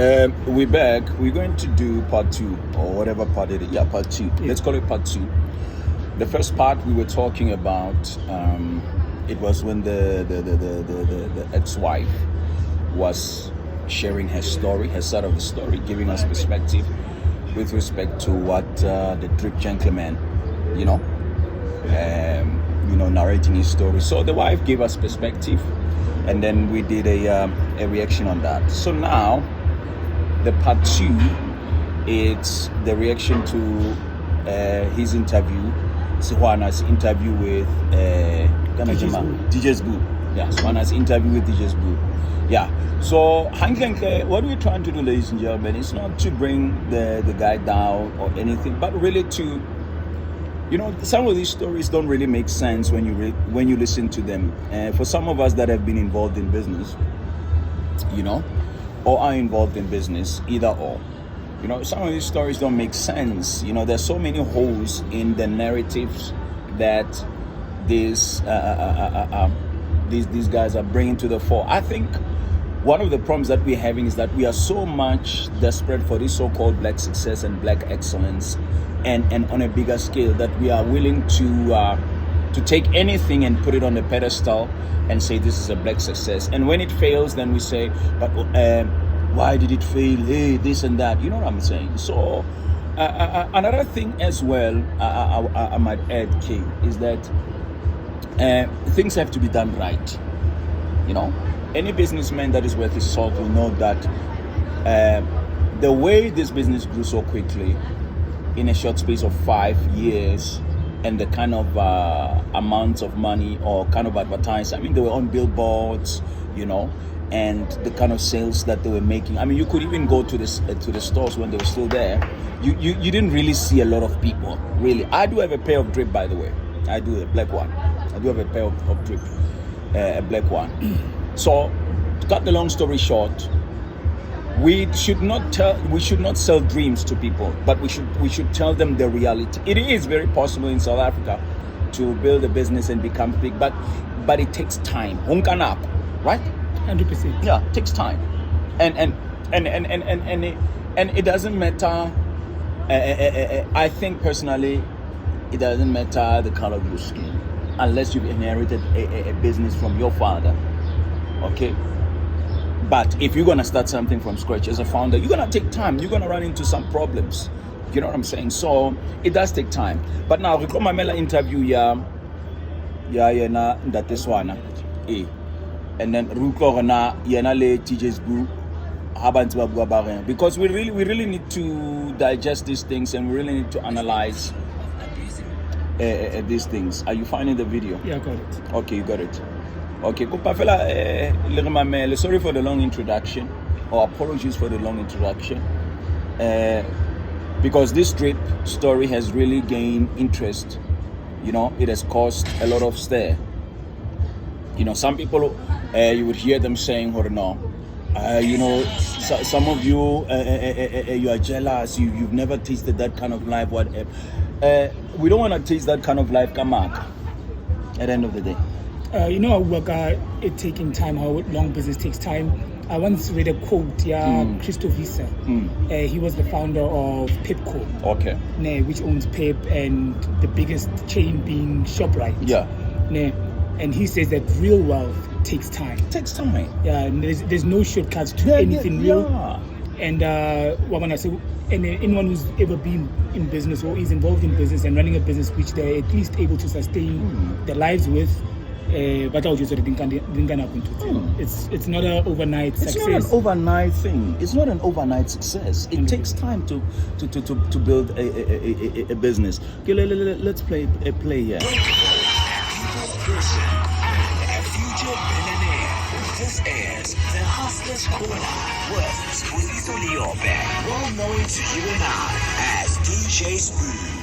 We're back. We're going to do part 2 or whatever part it is. Yeah, part 2. Yeah. Let's call it part 2. The first part we were talking about, it was when the ex-wife was sharing her story, her side of the story, giving us perspective with respect to what the drip gentleman, narrating his story. So the wife gave us perspective, and then we did a reaction on that. So now, the part 2, it's the reaction to his interview, Sehoana's interview with DJ Sbu. Yeah, Sehoana's interview with DJ Sbu. Yeah. So, what we're trying to do, ladies and gentlemen, is not to bring the guy down or anything, but really to, some of these stories don't really make sense when you listen to them. For some of us that have been involved in business, or are involved in business, either or. Some of these stories don't make sense. There's so many holes in the narratives that these guys are bringing to the fore. I think one of the problems that we're having is that we are so much desperate for this so-called black success and black excellence, and on a bigger scale, that we are willing to take anything and put it on a pedestal and say this is a black success. And when it fails, then we say, but why did it fail? Hey, this and that. You know what I'm saying? So another thing as well, I might add, Kay, is that things have to be done right. Any businessman that is worth his salt will know that the way this business grew so quickly in a short space of 5 years, and the kind of amounts of money or kind of advertising. I mean, they were on billboards, and the kind of sales that they were making. I mean, you could even go to the stores when they were still there. You didn't really see a lot of people, really. I do have a pair of drip, by the way. I do, a black one. I do have a pair of drip, a black one. So, to cut the long story short, we should not sell dreams to people, but we should tell them the reality. It is very possible in South Africa to build a business and become big, but it takes time. Right? 100%. Yeah, it takes time, and it doesn't matter. I think personally, it doesn't matter the color of your skin, unless you've inherited a business from your father. Okay. But if you're gonna start something from scratch as a founder, you're gonna take time. You're gonna run into some problems. You know what I'm saying? So it does take time. But now, Rikomamela interview na Ndate Sehoana, and then Ruko na yena le DJ Sbu, because we really need to digest these things, and we really need to analyze these things. Are you finding the video? Yeah, I got it. Okay, you got it. Okay, sorry for the long introduction, or apologies for the long introduction, because this drip story has really gained interest. It has caused a lot of stir. Some people, you would hear them saying, some of you, you are jealous, you've never tasted that kind of life, whatever. We don't want to taste that kind of life, come out, at the end of the day. It taking time, how long business takes time. I once read a quote, Christovisa. He was the founder of Pepco. Okay. Which owns Pep, and the biggest chain being ShopRite. Yeah. And he says that real wealth takes time. Takes time. Yeah, and there's no shortcuts to anything real. And what when I say, anyone who's ever been in business or is involved in business and running a business which they're at least able to sustain their lives with, but I'll just it's not an overnight success. It's not an overnight thing. It's not an overnight success. It takes time to build a business. Okay, let's play here. This is the Hustler's Corner with Phonzi well known to you and I as DJ Sbu.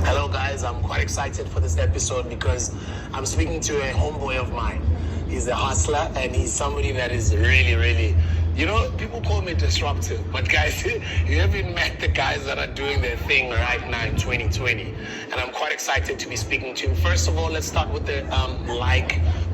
Hello guys, I'm quite excited for this episode because I'm speaking to a homeboy of mine. He's a hustler and he's somebody that is really, You know, people call me disruptive, but guys, you haven't met the guys that are doing their thing right now in 2020. And I'm quite excited to be speaking to you. First of all, let's start with the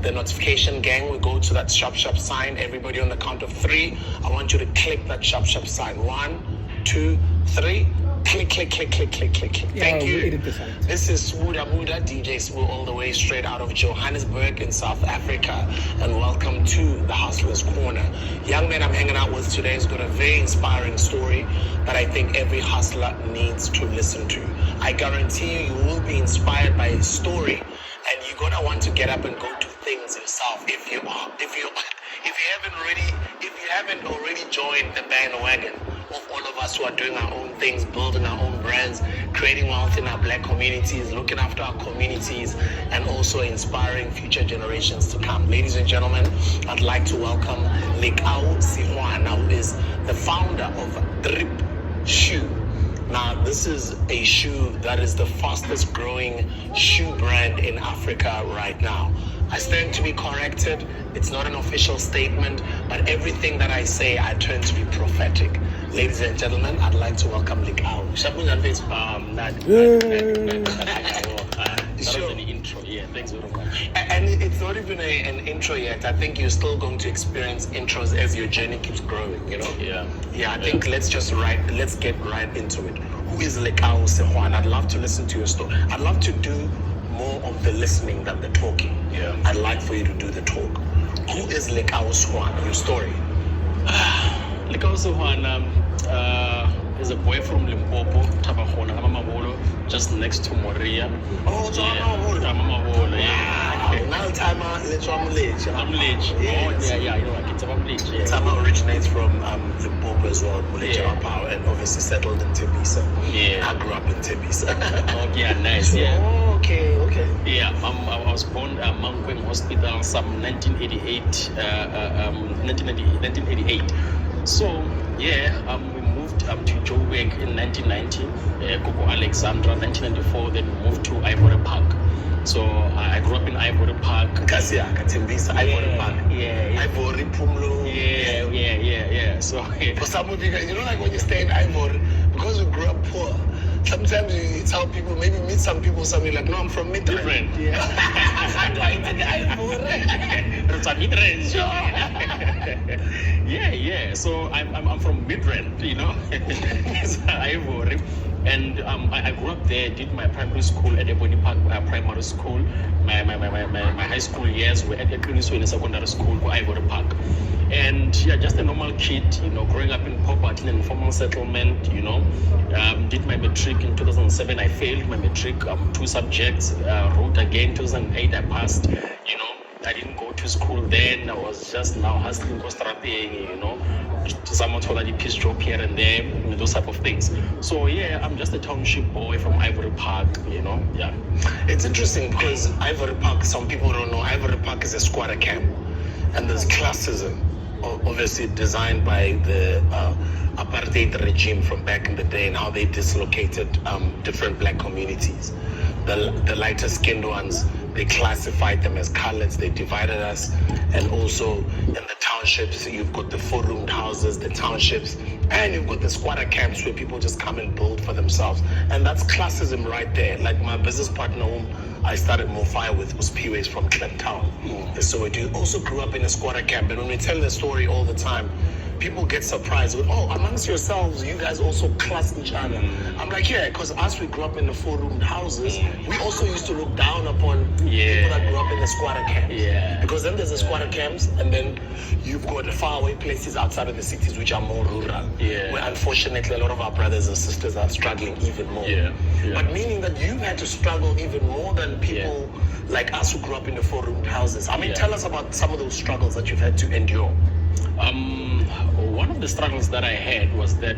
the notification gang. We go to that shop sign. Everybody on the count of 3. I want you to click that shop sign. 1, 2, 3. Click. Thank you. This is Sbu DJ Sbu, all the way straight out of Johannesburg in South Africa. And welcome to the Hustler's Corner. Young man I'm hanging out with today has got a very inspiring story that I think every hustler needs to listen to. I guarantee you will be inspired by his story, and you're gonna want to get up and go do things yourself if you haven't already joined the bandwagon of all of us who are doing our own things, building our own brands, creating wealth in our black communities, looking after our communities, and also inspiring future generations to come. Ladies and gentlemen, I'd like to welcome Lekau Sehoana, who is the founder of Drip Shoe. Now, this is a shoe that is the fastest growing shoe brand in Africa right now. I stand to be corrected. It's not an official statement, but everything that I say, I turn to be prophetic. Ladies and gentlemen, I'd like to welcome Lekau. That was an intro. Yeah, thanks very much. And it's not even an intro yet. I think you're still going to experience intros as your journey keeps growing, you know? Yeah, I think let's get right into it. Who is Lekau Sehoana? I'd love to listen to your story. I'd love to do more of the listening than the talking. Yeah. I'd like for you to do the talk. Who is Lekau Sehoana? Your story. Lekau Sehoana is a boy from Limpopo, Tabahona, Amamabolo, just next to Moria. Oh, so Amamabolo, yeah. Now time I'm late. I'm late. Yes. Yeah, you know, like it's late. Yeah. Tama originates from Limpopo as well, Power, and obviously settled in Tembisa. Yeah. I grew up in Tembisa. Oh, yeah, nice. Yeah. Oh, okay. Yeah, I was born at Mankweng Hospital, some 1988. So, yeah, we moved to Joburg in 1990, Coco Alexandra, 1994, then we moved to Ivory Park. So I grew up in Ivory Park. Ivory Park. Yeah. Ivory Pumlo. Yeah. So for some of you guys, you know, like when you stay in Ivory, because we grew up poor, sometimes you tell people, maybe meet some people, something like, no, I'm from Midrand. Yeah. Yeah. So I'm from Midrand, you know. It's Ivory. And I grew up there, did my primary school at Ebony Park Primary School. My high school years were at Eqinisweni Secondary School for Ivory Park. And yeah, just a normal kid, you know, growing up in poverty and informal settlement, you know. Did my matric in 2007. I failed my matric, 2 subjects. Wrote again, 2008 I passed, you know. I didn't go to school then. I was just now hustling, you know. Someone told me piece job here and there, you know, those type of things. So yeah, I'm just a township boy from Ivory Park, you know. Yeah. It's interesting because Ivory Park, some people don't know, Ivory Park is a squatter camp. And there's classism, obviously designed by the apartheid regime from back in the day and how they dislocated different black communities. The lighter skinned ones, they classified them as coloreds, they divided us. And also in the townships, you've got the 4-roomed houses, the townships, and you've got the squatter camps where people just come and build for themselves. And that's classism right there. Like my business partner whom I started more fire with was P-Ways from Kliptown. So we also grew up in a squatter camp. And when we tell the story all the time, people get surprised with, oh, amongst yourselves, you guys also class each other. I'm like, yeah, because us, we grew up in the 4-roomed houses. We also used to look down upon people that grew up in the squatter camps. Yeah. Because then there's the squatter camps, and then you've got the faraway places outside of the cities, which are more rural. Yeah. Where unfortunately, a lot of our brothers and sisters are struggling even more. Yeah. But meaning that you've had to struggle even more than people like us who grew up in the 4-roomed houses. I mean, tell us about some of those struggles that you've had to endure. One of the struggles that I had was that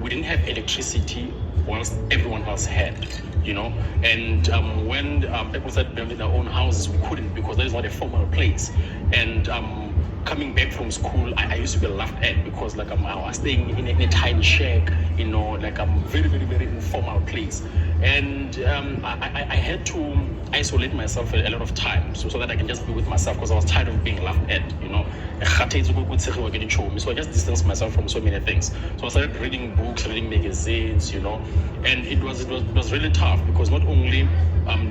we didn't have electricity once everyone else had, you know. And when people started building their own houses, we couldn't because that is not a formal place. And coming back from school, I used to be laughed at because like I was staying in a tiny shack, you know, like I'm very, very, very informal place. And I had to isolate myself a lot of times so that I can just be with myself because I was tired of being laughed at, you know. So I just distanced myself from so many things. So I started reading books, reading magazines, you know, and it was really tough because not only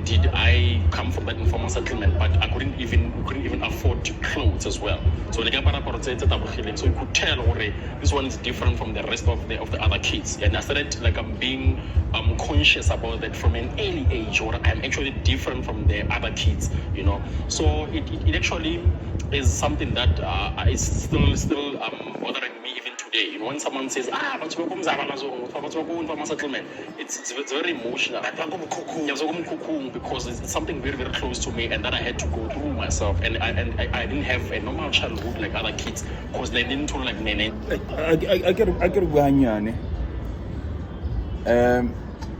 did I come from that informal settlement, but I couldn't even afford clothes as well. So you could tell already this one is different from the rest of the other kids, and I started like being conscious about that from an early age, or I'm actually different from the other kids, you know. So it actually is something that is still bothering me even today. You know, when someone says, settlement, it's very emotional. Because it's something very, very close to me and that I had to go through myself. And I didn't have a normal childhood like other kids because they didn't talk like nene. I get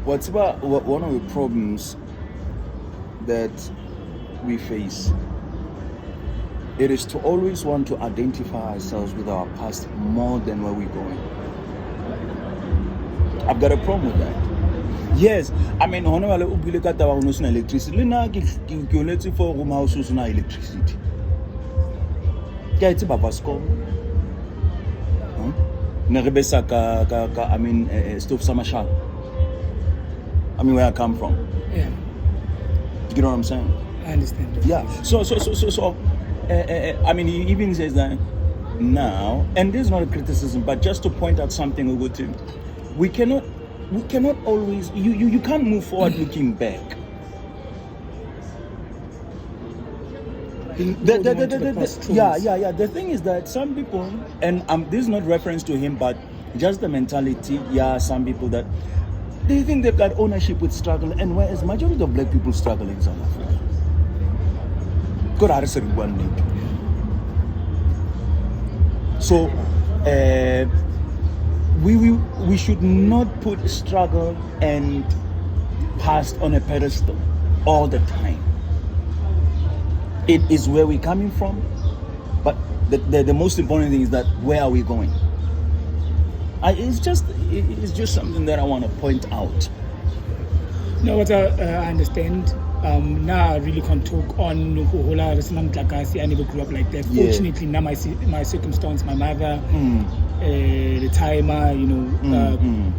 what's about one of the problems that we face? It is to always want to identify ourselves with our past more than where we're going. I've got a problem with that. Yes, I mean, electricity. For room houses na electricity. It's about school. I mean, stove samasha. I mean, where I come from. Yeah. You know what I'm saying? I understand. Yeah. So. I mean, he even says that now, and this is not a criticism, but just to point out something we to, we cannot always, you can't move forward looking back. Yeah. The thing is that some people, and this is not reference to him, but just the mentality. Yeah, some people that they think they've got ownership with struggle, and whereas majority of black people struggle in South Africa. So we should not put struggle and past on a pedestal all the time. It is where we're coming from, but the most important thing is that where are we going? It's just something that I want to point out. No, what I understand. Now I really can't talk on I never grew up like that. Yeah. Fortunately, now my circumstance, my mother, the timer, you know,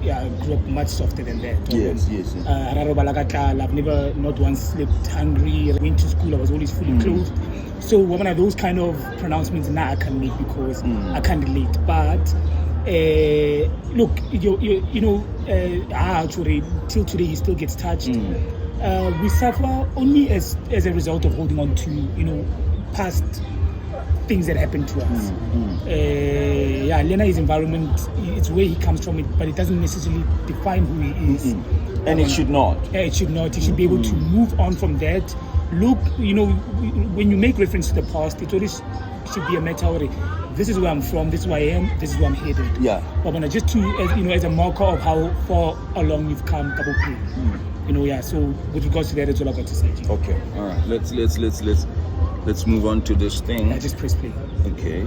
I grew up much softer than that. Yes. I've never not once slept hungry. I went to school, I was always fully clothed. So one of those kind of pronouncements now I can make because I can't relate. But look, you know, actually till today he still gets touched. We suffer only as a result of holding on to, you know, past things that happened to us. Lena's environment, it's where he comes from, but it doesn't necessarily define who he is. And it should not. It should not. He should be able to move on from that. Look, you know, when you make reference to the past, it always should be a matter of, this is where I'm from, this is where I am, this is where I'm headed. Yeah. But when just as a marker of how far along you've come, you know, so with regards to that, it's all about to say. Okay, all right. Let's move on to this thing. I just press play. Okay.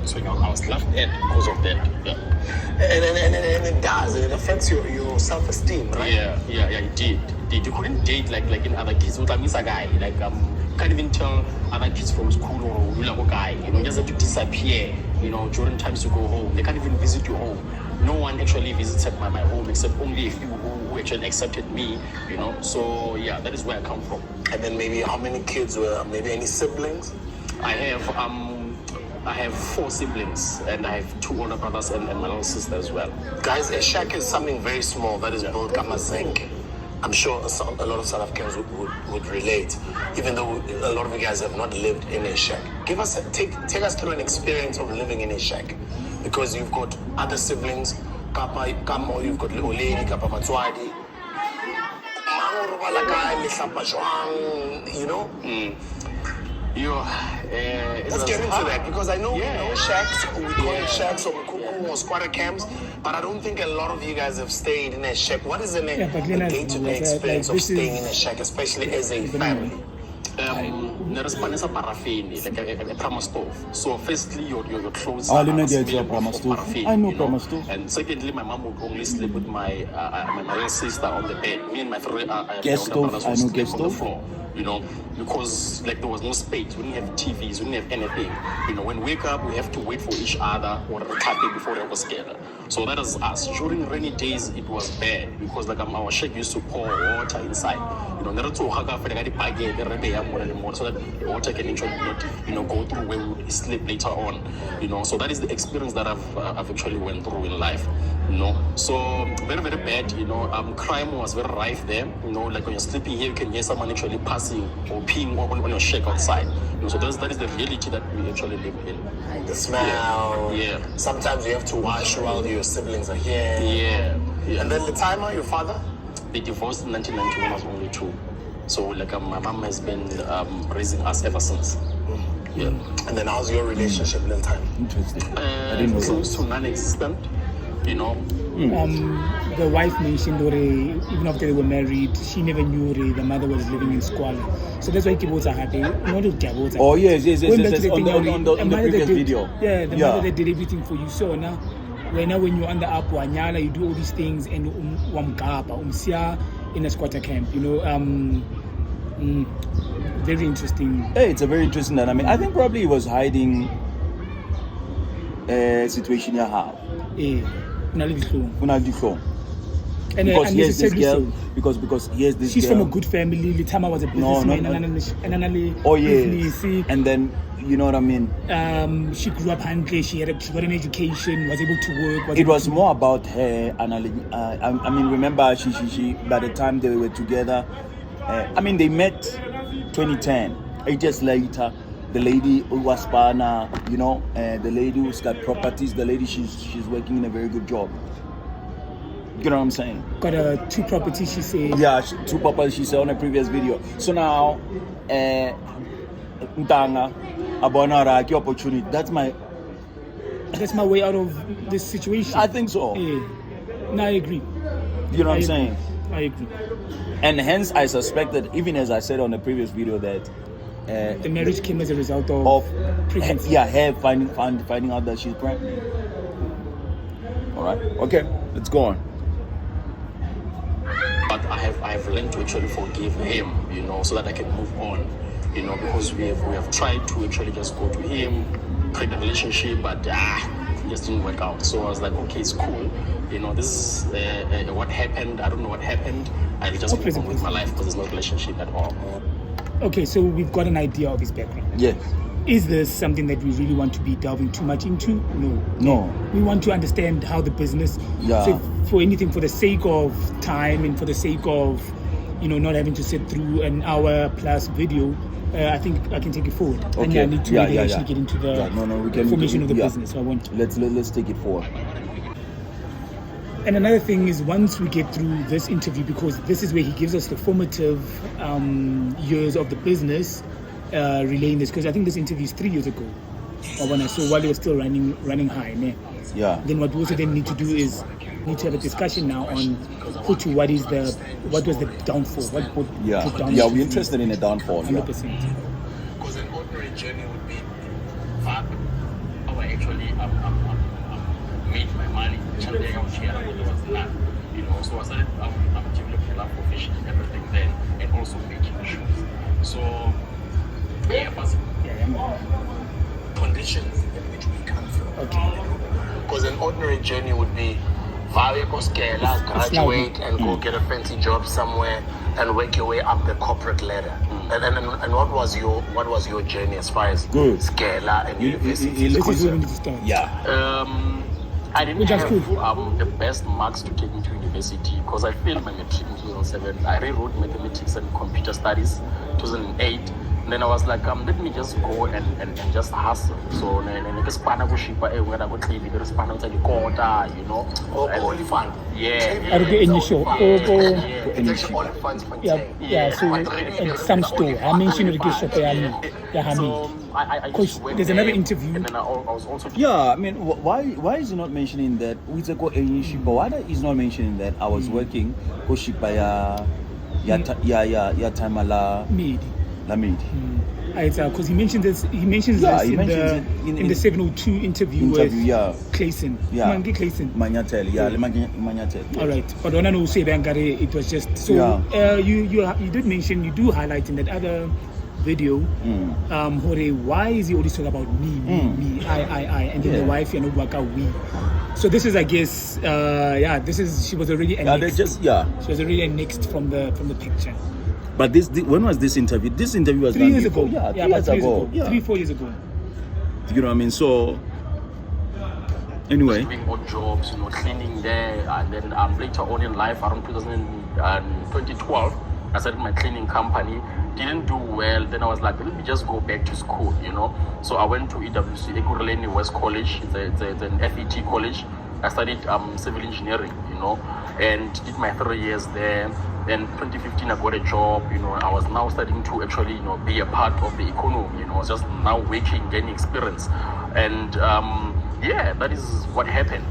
So I was laughed at because of that. Yeah. And it does. It affects your self-esteem, right? Yeah. It did. You couldn't date like in other kids. What I miss a guy like can't even tell other kids from school or you like a guy. You know, just have to disappear. You know, during times to go home, they can't even visit your home. No one actually visited my home except only a few who actually accepted me, you know. So yeah, that is where I come from. And then maybe how many kids were, maybe any siblings? I have 4 siblings and I have 2 older brothers and my little sister as well. Guys, a shack is something very small that is built zinc. I'm sure a lot of South Africans would relate, even though a lot of you guys have not lived in a shack. Take us through an experience of living in a shack, because you've got other siblings. You've got little lady, Kapa Matswadi, you know. Let's get into that, because I know we know shacks, we call it shacks or kuku or squatter camps, but I don't think a lot of you guys have stayed in a shack. What is the day-to-day experience of staying in a shack, especially as a family? there's paraffin, like a Prama stove. So firstly, your clothes I are know smelled there's a Prama of stove. paraffin, I know you Prama stove. And secondly, my mom would only sleep with my little sister on the bed. Me and my three Gas stove, brothers I would know sleep gas on the stove. floor. Because like there was no space, we didn't have TVs, we didn't have anything. When we wake up, we have to wait for each other or a before they was together. So that is us. During rainy days, it was bad because like our shack used to pour water inside. There to hug up the bag, so that the water can actually not, go through where we would sleep later on. So that is the experience that I've actually went through in life. So very, very bad. Crime was very rife there. Like when you're sleeping here, you can hear someone actually passing or peeing on your shack outside. So that is the reality that we actually live in. The smell. Yeah. Sometimes you have to wash while your siblings are here. Yeah. And then the timer, your father? They divorced in 1991. I was only 2. So like my mom has been raising us ever since. Yeah. And then how's your relationship in time? Interesting. I didn't know close to non-existent. The wife mentioned that even after they were married, she never knew the mother was living in squalor. So that's why Kibots are happy. Oh yes. On the mother previous did, video. Yeah, the mother that did everything for you. So now when you're under up Wanyala, you do all these things and umsia in a squatter camp. Very interesting. Hey, it's a very interesting dynamic. I think probably he was hiding a situation you have. And because he has this girl, because he has this she's girl. from a good family. Litama was a businessman. And then you know what I mean. She grew up hungry. She got an education. Was able to work. It was more about her. I mean, remember she by the time they were together, they met 2010. 8 years later, the lady who was partner, the lady who's got properties, the lady she's working in a very good job. You know what I'm saying? Got 2 properties, she said. Yeah, 2 properties, she said on a previous video. So now, Ntanga, Abonara, opportunity. That's my way out of this situation. I think so. Yeah. No, I agree. You know what I'm saying? I agree. And hence, I suspected, even as I said on the previous video, that the marriage came as a result of pregnancy. Her finding out that she's pregnant. All right. Okay. Let's go on. But I have learned to actually forgive him, so that I can move on, because we have tried to actually just go to him, create a relationship, but it just didn't work out. So I was like, okay, it's cool. This is what happened. I don't know what happened. I'll just move on with my life because there's no relationship at all. Okay, so we've got an idea of his background. Yes. Is this something that we really want to be delving too much into? No. We want to understand how the business. Yeah. So for anything, for the sake of time and for the sake of, not having to sit through an hour plus video, I think I can take it forward. Okay. And I need to actually get into the formation of the business. So I want to. Let's take it forward. And another thing is, once we get through this interview, because this is where he gives us the formative years of the business, relaying this, because I think this interview is 3 years ago. So while he was still running high, yeah. Then what we also then need to do is need to have a discussion now on what was the downfall? We're interested in a downfall. 100%. Because an ordinary journey would be How I actually made my money. There was none. So I started developing love for fishing and everything then, and also making shoes. So conditions in which we come from. Okay. Because an ordinary journey would be graduate and go get a fancy job somewhere and work your way up the corporate ladder. And what was your journey as far as Scala and university? This is where we need to start. Yeah. I didn't have the best marks to take me to university because I failed my matric in 2007. I rewrote mathematics and computer studies 2008. And then I was like, let me just go and just hustle. So then I just spana go ship when I go clean the spana to the quarter, Only fun. Yeah. Are you in your show? It's actually only fun. Yeah. So in some store, I mentioned the shop. So Because there's another interview. And then I was also. Yeah, I mean, why is he not mentioning that? Why is not mentioning that I was working Koshipa ya time la Made. Lamid. Because he mentioned this. He mentions this in the 702 interview with Clayson. Yeah, Clayson. Manyatel. Yeah, Manyatel. All right, but when I know say it was just so. You did mention, you do highlight in that other video, why is he always talking about me, I, and then the wife, we. So this is, I guess, she was already annexed. She was already annexed from the picture. But when was this interview? This interview was 3 years ago. 3 years ago. 3-4 years ago. You know what I mean? So anyway, doing odd jobs, cleaning there, and then later on in life, around 2012, I started my cleaning company. Didn't do well. Then I was like, let me just go back to school, So I went to EWC, Ekurhuleni West College. It's an FET college. I studied civil engineering, and did my 3 years there. Then 2015, I got a job. I was now starting to actually, be a part of the economy. I was just now working, gaining experience, and that is what happened.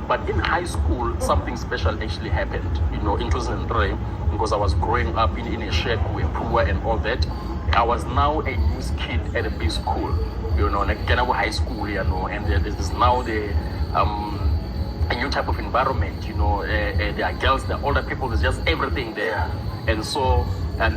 But in high school, something special actually happened. In 2003, because I was growing up in a shack, we were poor and all that. I was now a news kid at a big school, like Kenavo High School, and there's now a new type of environment, there are girls, there are older people, there's just everything there. And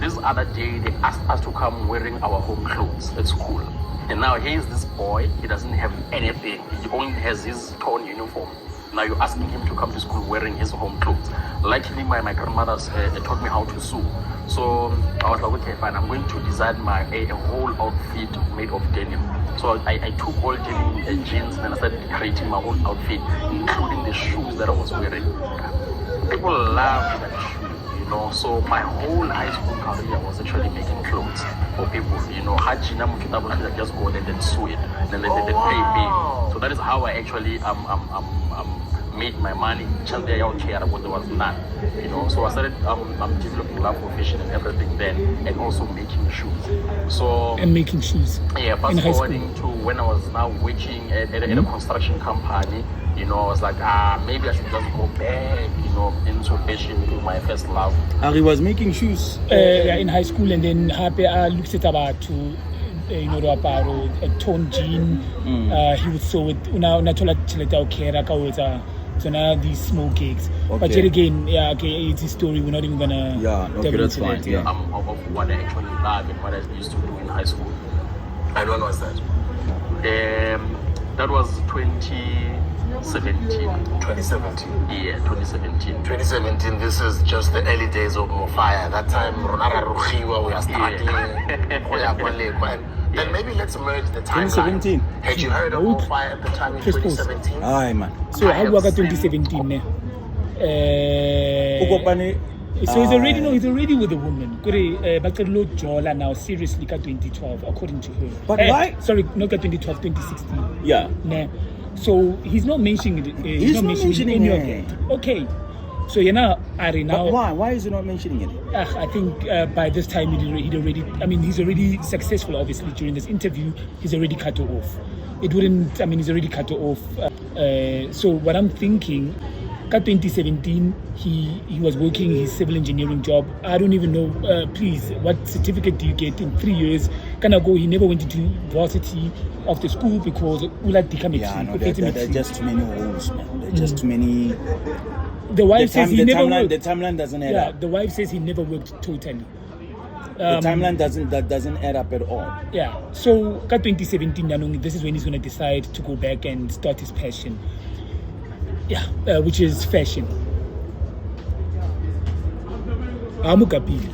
this other day, they asked us to come wearing our home clothes at school. And now here's this boy, he doesn't have anything, he only has his torn uniform. Now you're asking him to come to school wearing his home clothes. Luckily, my grandmothers taught me how to sew. So I was like, okay, fine, I'm going to design a whole outfit made of denim. So I took all denim jeans and I started creating my own outfit, including the shoes that I was wearing. People loved that shoe. So my whole high school career was actually making clothes for people. I just go there and sew it, and then they pay me. So that is how I actually made my money. There was none. So I started developing love for fashion and everything then, and also making shoes. Making shoes. Yeah, fast forwarding to when I was now working at a construction company. I was like, maybe I should just go back, into fashion, to my first love. He was making shoes in high school, and then I looked at about to, a torn jean. He would sew it. So now these small cakes. Okay. But yet again, it's a story. We're not even gonna. That's fine. Of what I actually loved and what I used to do in high school. And when was that? That was 2017. 2017. Yeah, 2017. 2017. This is just the early days of Mofire. That time, we are starting. Then maybe let's merge the timeline. 2017. Had you heard of Mofire at the time in 2017? Aye, man. So how about 2017? So he's already with a woman. But Jola now seriously 2012, according to her. But why? Sorry, not 2012, 2016. Yeah. Nah. So he's not mentioning it. He's not mentioning any of it. Okay. So But why? Why is he not mentioning it? I think by this time he's already successful. Obviously, during this interview, he's already cut her off. He's already cut her off. So what I'm thinking, 2017, he was working his civil engineering job. I don't even know. Please, what certificate do you get in 3 years? He never went into varsity of the school because there are just too many holes, man. There are just too many. The wife says he never worked. The timeline doesn't add up. The wife says he never worked totally. The timeline doesn't add up at all. Yeah. So, 2017, this is when he's going to decide to go back and start his passion. Yeah, which is fashion. Amukapili.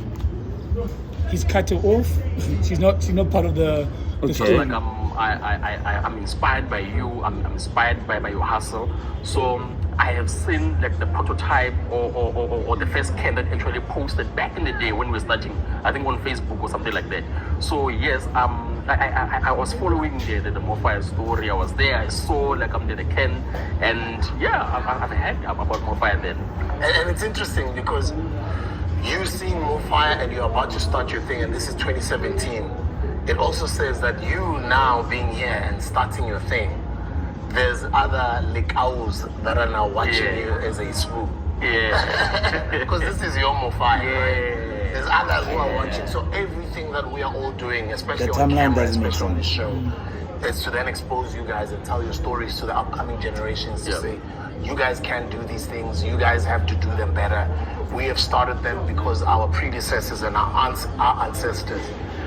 He's cut her off. She's not part of the story. Like I'm inspired by you. I'm inspired by your hustle. So I have seen like the prototype or the first can that actually posted back in the day when we were starting, I think on Facebook or something like that. So yes, I was following the Mofire story. I was there. I saw like the can, and yeah, I've heard about Mofire then. And it's interesting because you seeing Mofire and you're about to start your thing, and this is 2017. It also says that you now being here and starting your thing, there's other Lekaus that are now watching you as a Sbu. Yeah. Because this is your Mofire, right? There's others who are watching. So everything that we are all doing, especially The on timeline camera, doesn't make especially on this sense. show, is to then expose you guys and tell your stories to the upcoming generations to say, you guys can do these things. You guys have to do them better. We have started them because our predecessors and our ancestors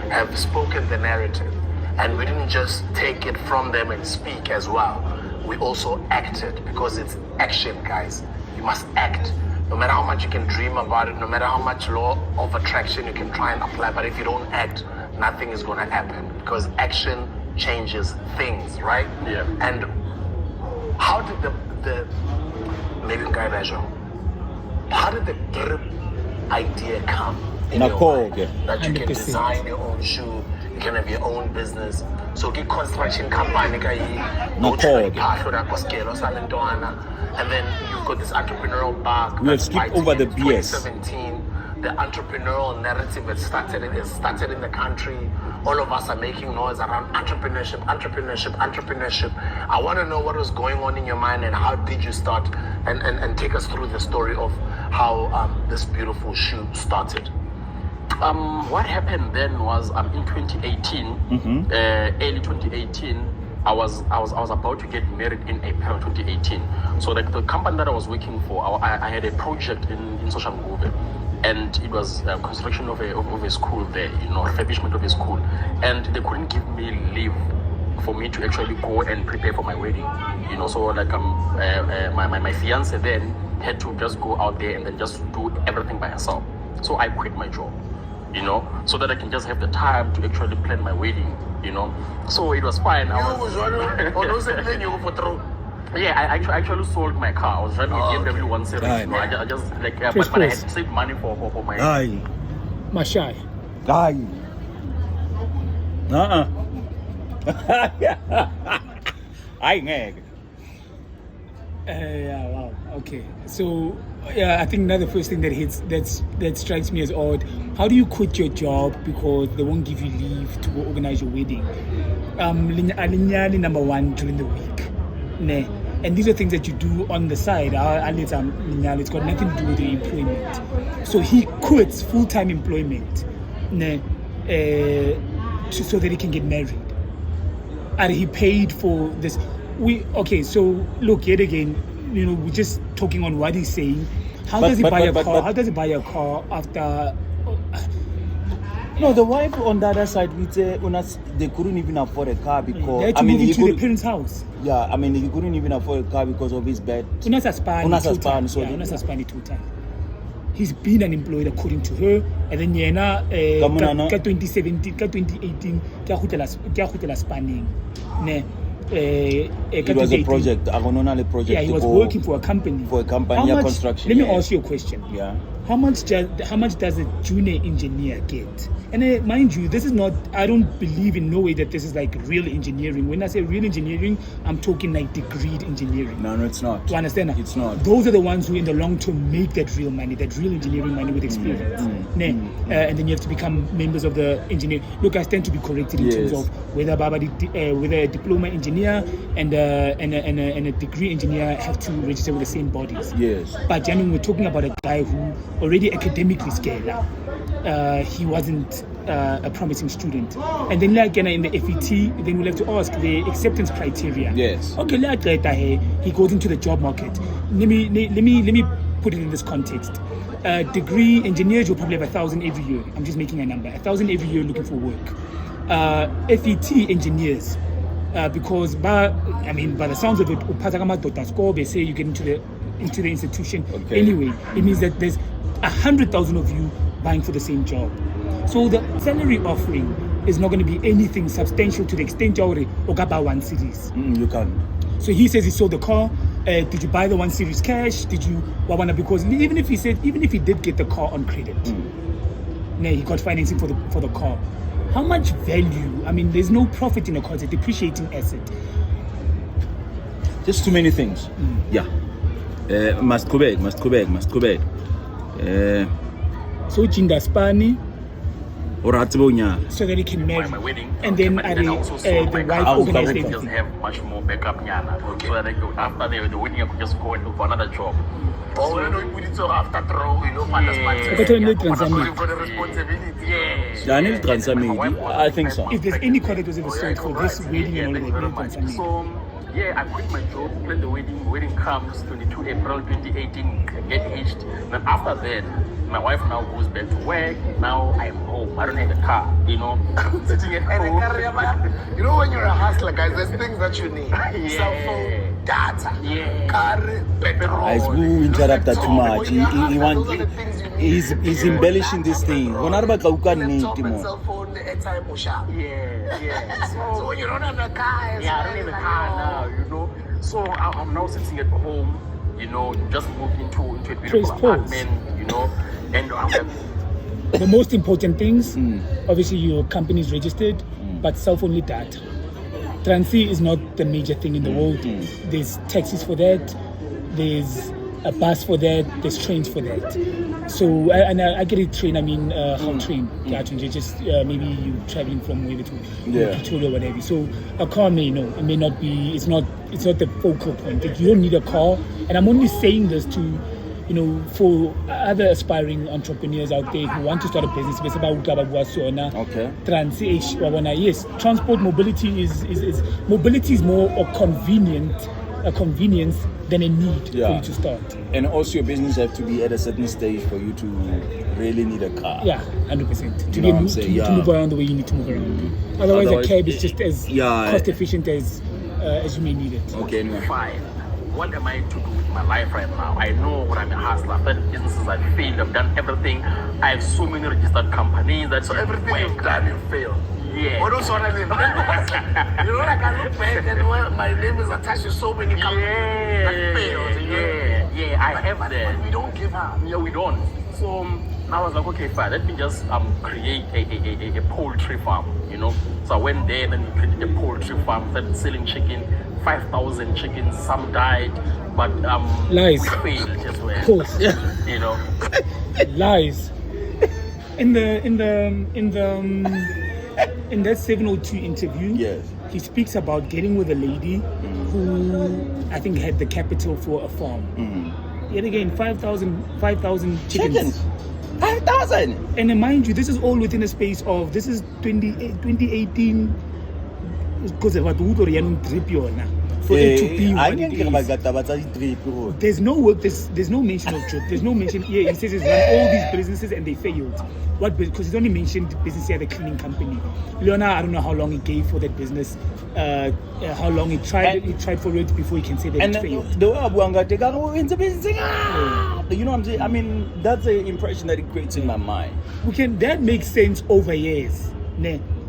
have spoken the narrative. And we didn't just take it from them and speak as well. We also acted, because it's action, guys. You must act. No matter how much you can dream about it, no matter how much law of attraction you can try and apply, but if you don't act, nothing is going to happen, because action changes things, right? Yeah. And how did the maybe how did the drip idea come in your mind? That you can 100%. design your own shoe, you can have your own business. So the construction company and then you've got this entrepreneurial bug. We have skipped over the BS. 2017, the entrepreneurial narrative has started in the country. All of us are making noise around entrepreneurship. I want to know what was going on in your mind and how did you start, and take us through the story of how this beautiful shoe started. What happened then was in 2018, early 2018, I was about to get married in April 2018. So like the company that I was working for, I had a project in Social Ngube, and it was construction of a school there, refurbishment of a school, and they couldn't give me leave for me to actually go and prepare for my wedding, So like my fiance then had to just go out there and then just do everything by herself. So I quit my job, so that I can just have the time to actually plan my wedding, So it was fine. Yeah, I actually sold my car. I was driving a BMW 1 Series. I just like, but I had saved money for my. Mashai. Yeah, wow. Okay. So, yeah, I think another first thing that strikes me as odd. How do you quit your job because they won't give you leave to go organize your wedding? Alinyali number one during the week. Ne. And these are things that you do on the side. It's got nothing to do with your employment. So he quits full-time employment so that he can get married. And he paid for this. So look, yet again, we're just talking on what he's saying. How does he buy a car? How does he buy a car after? No, the wife on the other side, they couldn't even afford a car because they had to move into the parents' house. Yeah, he couldn't even afford a car because of his bed. Unasaspani 2 times. He's been unemployed according to her, and then yena 2017, 2018, kya spanning. It was a project. Yeah, he was working for a company. Construction. Let me ask you a question. Yeah. How much does a junior engineer get? And mind you, this is not, I don't believe in no way that this is like real engineering. When I say real engineering, I'm talking like degreed engineering. No, it's not. Do you understand? It's not. Those are the ones who in the long term make that real money, that real engineering money with experience. And then you have to become members of the engineer. Look, I stand to be corrected in terms of whether a diploma engineer and a degree engineer have to register with the same bodies. Yes. But we're talking about a guy who already academically scaled up. He wasn't a promising student. And then in the FET, then we'll have to ask the acceptance criteria. Yes. Okay, he goes into the job market. Let me put it in this context. Degree engineers will probably have 1,000 every year. I'm just making a number. 1,000 every year looking for work. FET engineers, because by the sounds of it, they say you get into the institution. Okay. Anyway, it means that there's 100,000 of you vying for the same job. So the salary offering is not going to be anything substantial to the extent you buy 1 series. You can't. So he says he sold the car. Did you buy the 1 series cash? Did you? Because even if he did get the car on credit, he got financing for the car. How much value? There's no profit in a car. It's a depreciating asset. Just too many things. Yeah. Must go back. So Jinda Spani. so that he can marry. My wedding. And then but then also the my wife car, organized so I just everything. have much more backup nyana. So that after the wedding, I could just go and look for another job. Oh, you know, you put it so after throw, you know, But then you transfer me. for the responsibility. Yeah. I need to transfer me. I think so. If there's any car that was ever sold for this wedding and all Thank you very that, much. transfer me. So, yeah, I quit my job, planned the wedding. Wedding comes 22 April 2018, get hitched. Then after that, my wife now goes back to work. Now I'm home. I don't have a car, you know. Sitting at home. You know, when you're a hustler, guys, there's things that you need. Yeah. Cell phone, data, Yeah. car, petrol. I Sbu interrupt that too much. He's embellishing this thing. Laptop and cell phone, the airtime or shop. Yeah. So when you don't have a car, Yeah, I don't have a car now, you know. So I'm now sitting at home, you know, just moved into a beautiful Praise apartment, you know, and I'm like, The most important things, obviously your company is registered, but self-only data. Transi is not the major thing in the world. There's taxis for that, there's a bus for that, there's trains for that. So, I get a train, how train, just maybe you traveling from wherever to Pretoria or whatever. So a car it may not be, it's not the focal point. You don't need a car, and I'm only saying this to, for other aspiring entrepreneurs out there who want to start a business. Okay. Yes, transport mobility is more a convenience than a need for you to start. And also your business have to be at a certain stage for you to really need a car. Yeah, 100%. To move around the way you need to move around. Otherwise a cab is just as cost efficient as you may need it. Okay, anyway. fine. What am I to do with my life right now? I know what I'm a hustler. 30 businesses I've failed. I've done everything. I have so many registered companies that So everything you've done, you failed. Yeah. What else what I mean? You know, like I look back and my name is attached to so many companies that failed. You know? Yeah, I have that. We don't give up. Yeah, we don't. So I was like, okay, fine. Let me just create a poultry farm. So I went there, then we created a poultry farm, started selling chicken. 5,000 chickens. Some died, but Lies. we failed as well. Of course. Lies. In that 702 interview, he speaks about getting with a lady who I think had the capital for a farm. Yet again, 5,000 chickens. 5,000. And mind you, this is all within a space of 2018. Because about drip for it to be what it is. There's no work, there's no mention of drip. There's no mention. He says he's run all these businesses and they failed. What? Because he's only mentioned the business here, the cleaning company. Leona, I don't know how long he gave for that business. How long he tried for it before he can say that it failed. The way you know what I'm saying? I mean, that's the impression that it creates in my mind. That makes sense over years.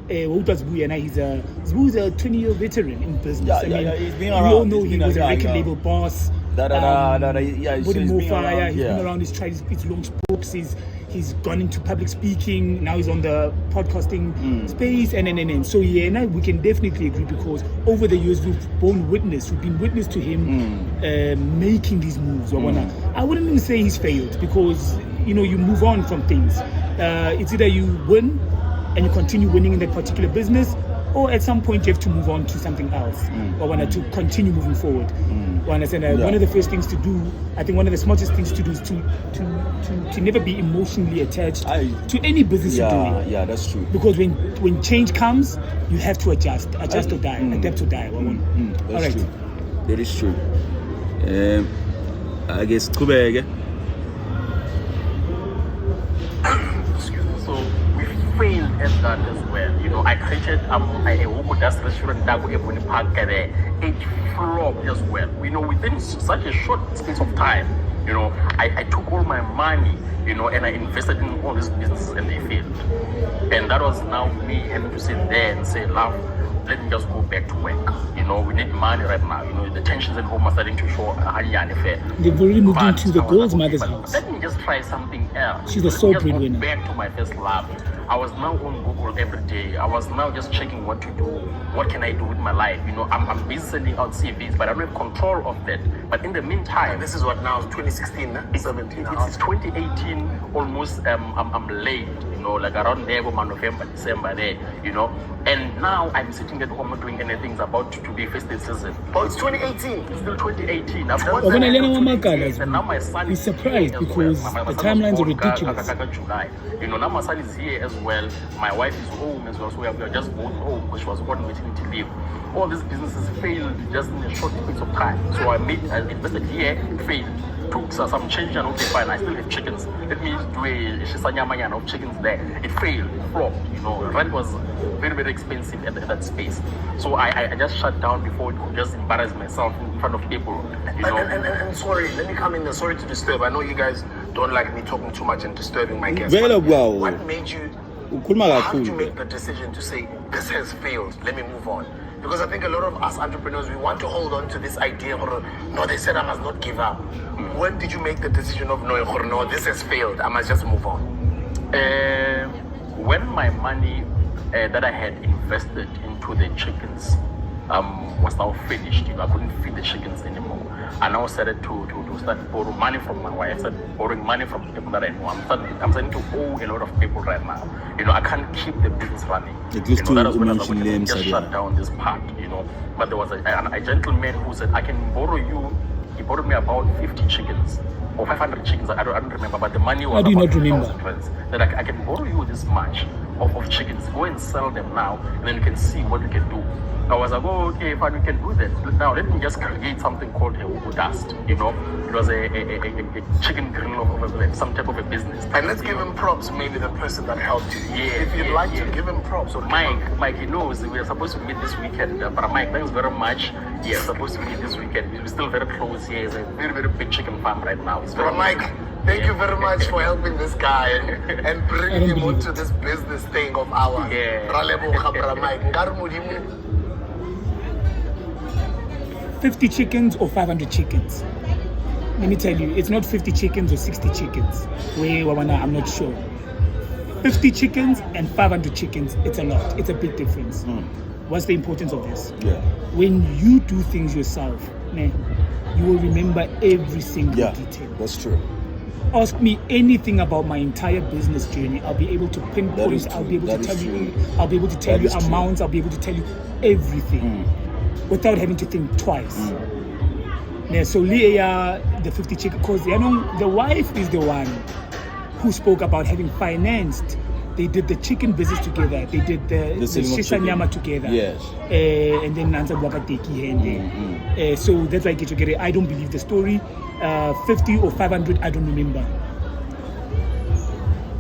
Sbu is a 20-year veteran in business. He's been we around. all know he was a record label boss. He's been been around. He's tried his launched books. He's gone into public speaking. Now he's on the podcasting space. And so we can definitely agree, because over the years we've been witness to him making these moves. I wouldn't even say he's failed, because you move on from things. It's either you win and you continue winning in that particular business, or at some point you have to move on to something else, or to continue moving forward. One of the first things to do, I think one of the smartest things to do, is to never be emotionally attached to any business you're doing. Yeah, that's true. Because when change comes, you have to adjust or die, adapt or die. That's true. That is true. I guess Kubege. Failed at that as well. I created a Wokudas restaurant Dago Ebony Park there. It flopped as well. Within such a short space of time, I took all my money, and I invested in all these businesses and they failed. And that was now me having to sit there and say, love, let me just go back to work. We need money right now. The tensions at home are starting to show. They've already moved into the girl's mother's house. Let me just try something else. She's the sole breadwinner. Back to my first love. I was now on Google every day. I was now just checking what to do. What can I do with my life? I'm busy sending out CVs, but I don't have control of that. But in the meantime, this is what now, 2016, 17. It's 2018, almost. I'm late. like around there, November, December there, And now I'm sitting at home not doing anything. It's about to be festive season. Oh, it's 2018. It's still 2018. I've done When I learn that about for 2 Makala, years, and now my son he's is surprised here as because well. the son was timelines are born ridiculous. July. Now my son is here as well. My wife is home as well. So we are just both home because she was on maternity leave. All these businesses failed just in a short space of time. So I invested here, it failed. Took some change and okay, fine, I still have chickens. Let me do a shisanyamanya of chickens there. It failed, it flopped. Rent was very, very expensive at that space. So I just shut down before it could just embarrass myself in front of people. And sorry, let me come in there. Sorry to disturb. I know you guys don't like me talking too much and disturbing my guests. What made you? How did you make the decision to say this has failed? Let me move on. Because I think a lot of us entrepreneurs, we want to hold on to this idea, or no, they said I must not give up. When did you make the decision of no, this has failed, I must just move on? When my money that I had invested into the chickens was now finished, I couldn't feed the chickens anymore. I now started to start borrow money from my wife. I started borrowing money from people that I know. I'm starting to owe a lot of people right now. I can't keep the business running. At least that was when I was mention names. just shut down this part. But there was a gentleman who said, I can borrow you. He borrowed me about 50 chickens or 500 chickens. I don't remember, but the money was How do you about not remember? 2,000 rands. That I can borrow you this much of chickens. Go and sell them now, and then you can see what you can do. I was like, oh, okay, fine, we can do that. Now let me just create something called a Ubu dust. It was a chicken grill of some type of a business. And let's give him props, maybe the person that helped you. If you'd like to give him props. Or Mike, he knows we are supposed to meet this weekend. But Mike, thanks very much. Yeah, supposed to meet this weekend. We're still very close here. It's a very, very big chicken farm right now. Mike, thank you very much for helping this guy and bringing him onto this business thing of ours. Yeah. 50 chickens or 500 chickens? Let me tell you, it's not 50 chickens or 60 chickens. I'm not sure. 50 chickens and 500 chickens, it's a lot. It's a big difference. What's the importance of this? Yeah. When you do things yourself, you will remember every single detail. That's true. Ask me anything about my entire business journey. I'll be able to pinpoint. I'll be able to tell you. I'll be able to tell you amounts. I'll be able to tell you everything without having to think twice. Yeah, so Leah, the 50 chicken, because the wife is the one who spoke about having financed. They did the chicken business together. They did the shisanyama together. Yes. And then Nansa Bwakateki. So that's why I get together. I don't believe the story. 50 or 500, I don't remember.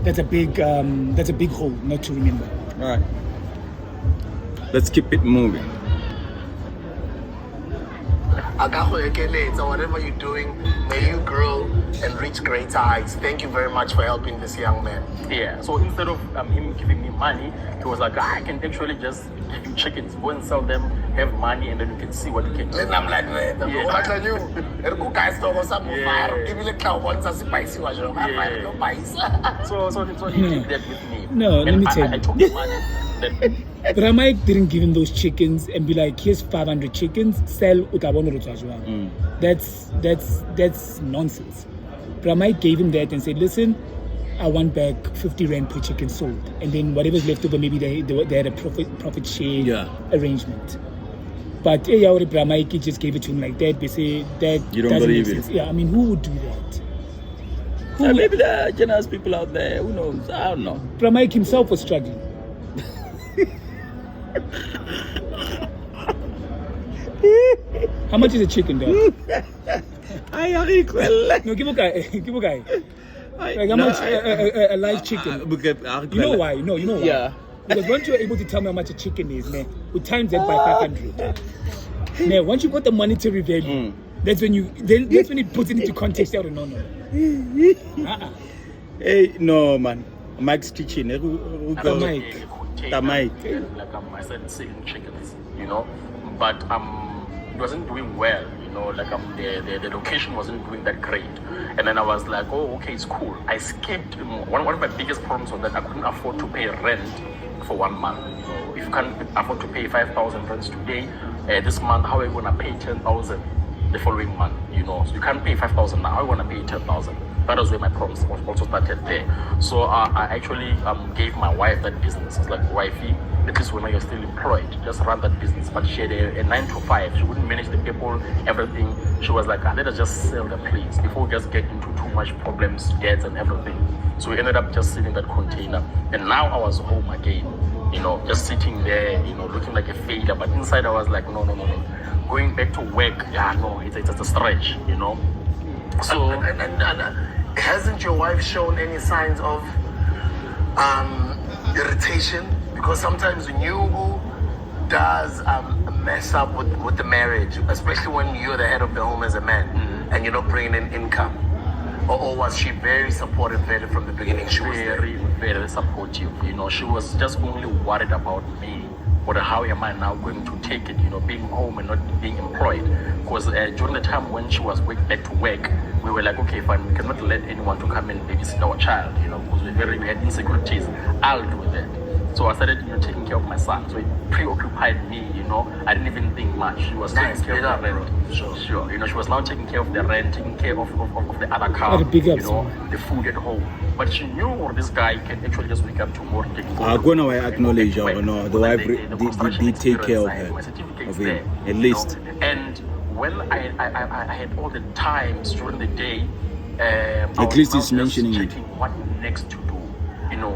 That's a big hole not to remember. All right. Let's keep it moving. Whatever you're doing, may you grow and reach greater heights. Thank you very much for helping this young man. Yeah, so instead of him giving me money, he was like, I can actually just give you chickens, go and sell them, have money, and then you can see what you can do. And I'm like, So he did that with me. No, let me tell you. I took the money. But Ramai didn't give him those chickens and be like, here's 500 chickens, sell Utabona Rotajwa. That's nonsense. Ramai gave him that and said, listen, I want back 50 rand per chicken sold. And then whatever's left over, maybe they had a profit share arrangement. But Ramai just gave it to him like that. They say that you don't believe it. Yeah, I mean, who would do that? Maybe there are generous people out there. Who knows? I don't know. Ramai himself was struggling. How much is a chicken, dog? No, give a guy. Like how much a live chicken? You know why? No, you know why? Yeah. Because once you're able to tell me how much a chicken is, man, we times that by 500. Now, once you got the monetary value, that's when it puts it into context. No. Hey, no, man. Mike's teaching. Mike. Like I said, selling chickens, but it wasn't doing well, like the location wasn't doing that great. And then I was like, oh, okay, it's cool. I skipped. One of my biggest problems was that I couldn't afford to pay rent for 1 month. If you can't afford to pay 5,000 rents today, this month, how are you gonna pay 10,000 the following month? So you can't pay 5,000 now. How are you gonna pay 10,000? that was where my problems also started there. So I actually gave my wife that business. I was like, wifey, at least when you're still employed, just run that business. But she had a 9 to 5. She wouldn't manage the people, everything. She was like, let us just sell the place before we just get into too much problems, debts and everything. So we ended up just selling that container. And now I was home again, just sitting there, looking like a failure. But inside I was like, no. Going back to work, it's a stretch, So And hasn't your wife shown any signs of irritation? Because sometimes Nyugu does mess up with the marriage, especially when you're the head of the home as a man and you're not bringing in income. Or was she very supportive from the beginning? She was very supportive. She was just only worried about me. But how am I now going to take it, being home and not being employed? Because during the time when she was back to work, we were like, okay, fine, we cannot let anyone to come and babysit our child, because we had insecurities. I'll do that. So I started, taking care of my son. So it preoccupied me, I didn't even think much. She was taking care of the rent. Sure. She was now taking care of the rent, taking care of the other car, the food at home. But she knew this guy can actually just wake up tomorrow and take I'm going to acknowledge the wife did take care of him, at least. And when I had all the times during the day, at least he's mentioning it. What next to do,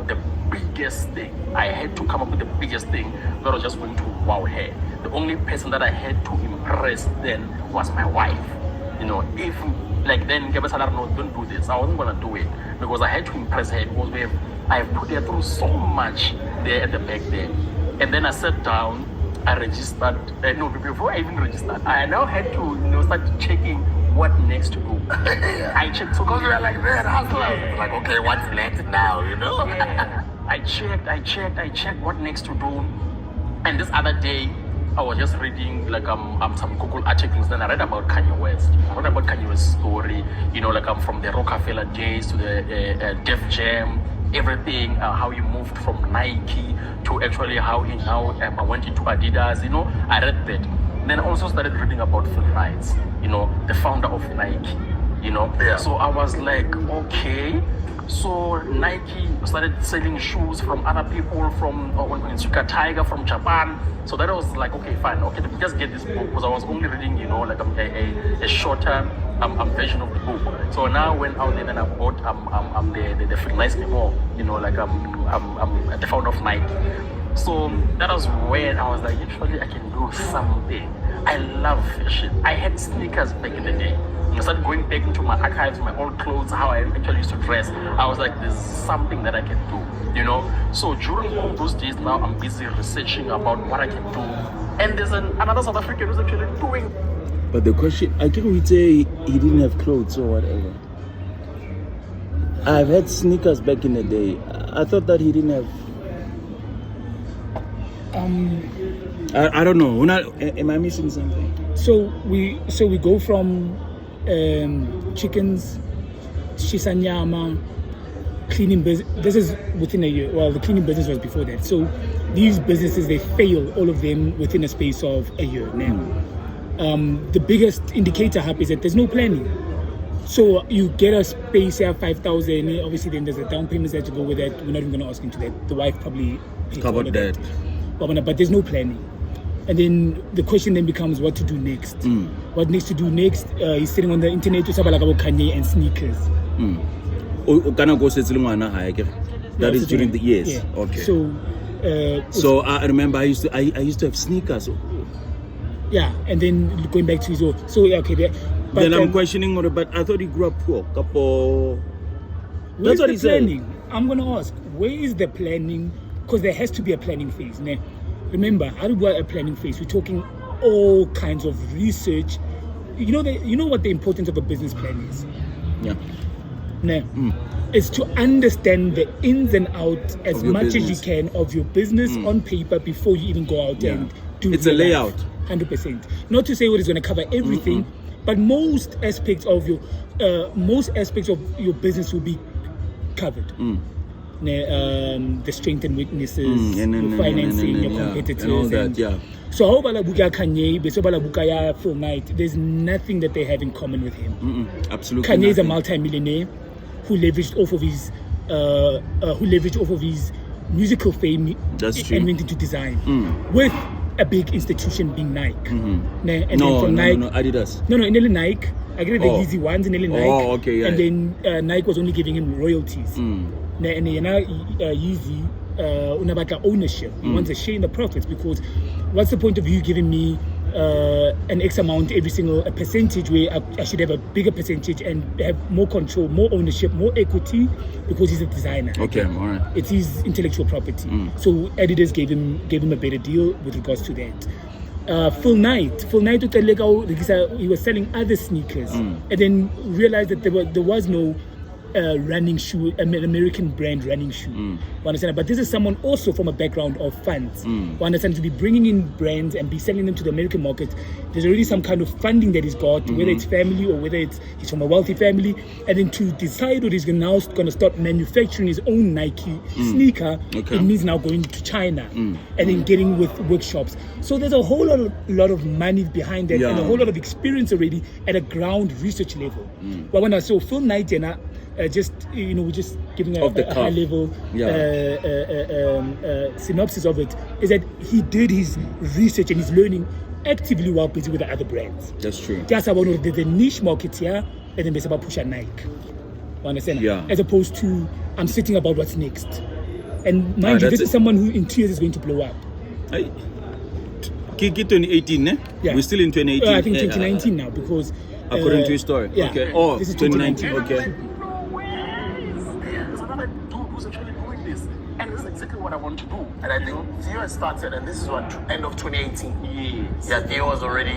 the biggest thing. I had to come up with the biggest thing that was just going to wow her. The only person that I had to impress then was my wife. If like then no, don't do this, I wasn't gonna do it because I had to impress her because I've put her through so much there at the back there. And then I sat down, I registered. Before I even registered, I now had to start checking what next to do. I checked because we're like that hustler. Like, okay, what's next now, Yeah. I checked what next to do. And this other day, I was just reading some Google articles. Then I read about Kanye West. I read about Kanye West's story. From the Rockefeller days to the Def Jam, everything. How he moved from Nike to actually how he now went into Adidas. I read that. Then I also started reading about Phil Knight, the founder of Nike. Yeah. So I was like, okay. So Nike started selling shoes from other people from Suka Tiger from Japan. So that was like, okay, fine. Okay, let me just get this book because I was only reading, a shorter version of the book. So now I went out there and I bought the Phil Knight memo, I'm the founder of Nike. So that was when I was like, actually I can do something. I love fashion. I had sneakers back in the day. I started going back into my archives, my old clothes, how I actually used to dress. I was like, there's something that I can do, So during all those days now, I'm busy researching about what I can do. And there's another South African who's actually doing. But the question, I can't say he didn't have clothes or whatever. I've had sneakers back in the day. I thought that he didn't have. I don't know. Am I missing something? So we go from chickens, shisanyama, cleaning business. This is within a year. Well, the cleaning business was before that. So these businesses, they fail, all of them within a space of a year now. The biggest indicator is that there's no planning. So you get a space here, 5,000. Obviously, then there's a down payment that you go with that. We're not even going to ask into that. The wife probably covered that. But there's no planning. And then the question then becomes what to do next. What needs to do next? He's sitting on the internet to about Kanye and sneakers. That is during the years. Yeah. Okay. So I remember I used to have sneakers. Yeah, and then going back to his own. So okay, but then I'm questioning, but I thought he grew up poor. Where's the planning? I'm gonna ask, where is the planning? Because there has to be a planning phase. Now, remember, how do we have a planning phase? We're talking all kinds of research. You know what the importance of a business plan is? Yeah. Now, it's to understand the ins and outs as much as you can of your business on paper before you even go out and do it. It's a layout. 100%. Not to say what is going to cover everything, but most aspects of your business will be covered. The strengths and weaknesses, your financing, your competitors, and all that. So how about Kanye? So about Phil Knight? There's nothing that they have in common with him. Absolutely. Kanye is a multi-millionaire. who leveraged off of his musical fame. That's true. And went into design with a big institution being Nike. Then from no, Nike, Adidas. No, in Nike. I get the Yeezy ones in Nike. Oh, okay, yeah. And then Nike was only giving him royalties. And then Yeezy, unabata ownership. He wants a share in the profits, because what's the point of you giving me an X amount every single percentage, where I should have a bigger percentage and have more control, more ownership, more equity, because he's a designer. Okay, all right. It's his intellectual property. So Adidas gave him a better deal with regards to that. Phil Knight with Lekau, he was selling other sneakers, and then realized that there was no running shoe, an American brand running shoe. You understand? But this is someone also from a background of funds. You understand? To be bringing in brands and be selling them to the American market, there's already some kind of funding that he's got, whether it's family or whether he's from a wealthy family, and then to decide that he's now going to start manufacturing his own Nike sneaker, it means now going to China and then getting with workshops. So there's a whole lot of money behind that, and a whole lot of experience already at a ground research level. But when I saw Phil Knight and we're just giving a high level synopsis of it, is that he did his research and he's learning actively while busy with the other brands. That's true. That's about the niche market here, and then there's about push and Nike. You understand? Yeah. As opposed to I'm sitting about what's next. And mind you, this is someone who in 2 years is going to blow up. 2018, eh? Yeah. We're still in 2018. I think 2019 now, because according to his story. Yeah. Okay. Oh, this is 2019. 2019. Okay. There's another dude who's actually doing this, and this is exactly what I want to do. And I think Theo had started, and this is what, end of 2018. Yes. Yeah, Theo was already